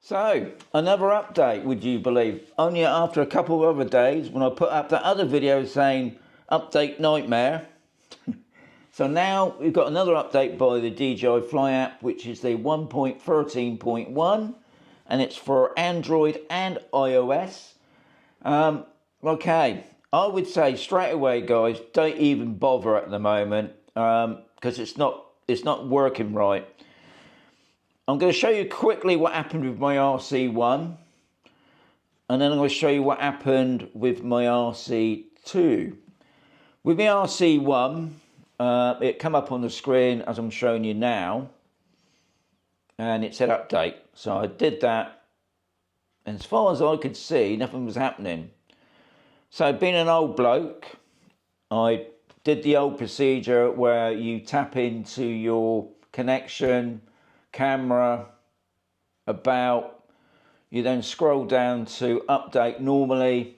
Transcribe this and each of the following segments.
So, another update, would you believe? Only after a couple of other days when I put up that other video saying update nightmare. So now we've got another update by the DJI FLY app, which is the 1.13.1, and it's for Android and iOS. Okay, I would say straight away, guys, don't even bother at the moment because it's not working right. I'm going to show you quickly what happened with my RC1, and then I'm going to show you what happened with my RC2. With my RC1, it came up on the screen as I'm showing you now, and it said update. So I did that, and as far as I could see, nothing was happening. So being an old bloke, I did the old procedure where you tap into your connection, camera, about, you then scroll down to update normally,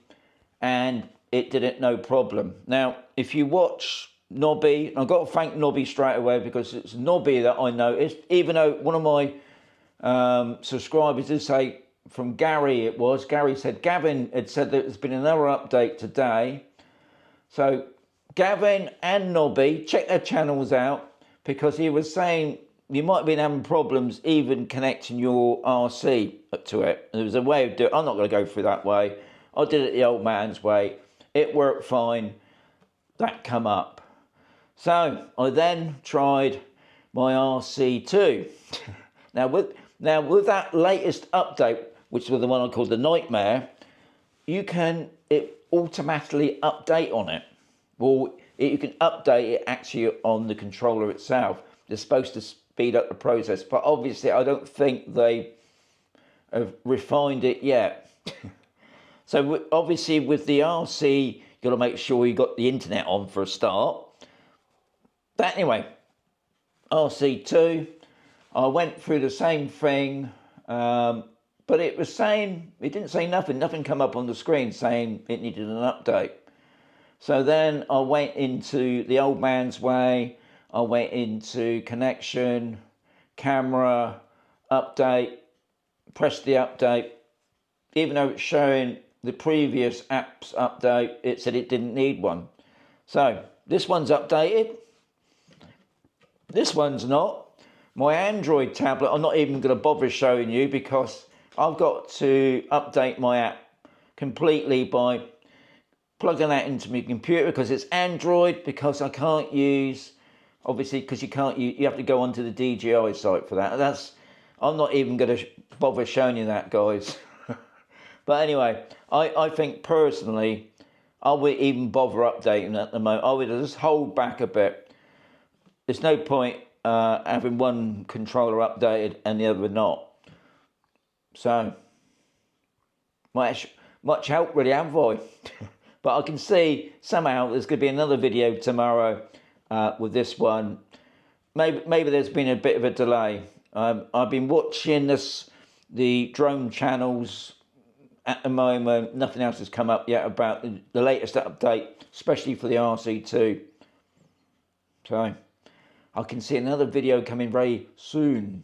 and it did it no problem. Now, if you watch Nobby, I've got to thank Nobby straight away, because it's Nobby that I noticed, even though one of my subscribers did say, from Gary Gary said, Gavin had said that there's been another update today. So Gavin and Nobby, check their channels out, because he was saying you might have been having problems even connecting your RC to it. There was a way of doing it. I'm not going to go through that way. I did it the old man's way. It worked fine. That come up. So I then tried my RC2. Now with that latest update, which was the one I called the nightmare, it automatically update on it. Well, you can update it actually on the controller itself. They're supposed to speed up the process, but obviously I don't think they have refined it yet. So obviously with the RC, you've got to make sure you got the internet on for a start. But anyway, RC2, I went through the same thing, but it didn't say nothing. Nothing come up on the screen saying it needed an update. So then I went into the old man's way. I went into connection, camera, update, pressed the update. Even though it's showing the previous app's update, it said it didn't need one. So this one's updated. This one's not. My Android tablet, I'm not even going to bother showing you, because I've got to update my app completely by plugging that into my computer, because it's Android, because I can't use, obviously, because you have to go onto the DJI site for that. I'm not even going to bother showing you that, guys. But anyway, I think personally, I wouldn't even bother updating at the moment. I would just hold back a bit. There's no point having one controller updated and the other not. So, much help really, have I? But I can see somehow there's going to be another video tomorrow with this one. Maybe there's been a bit of a delay. I've been watching the drone channels at the moment. Nothing else has come up yet about the latest update, especially for the RC2. So I can see another video coming very soon.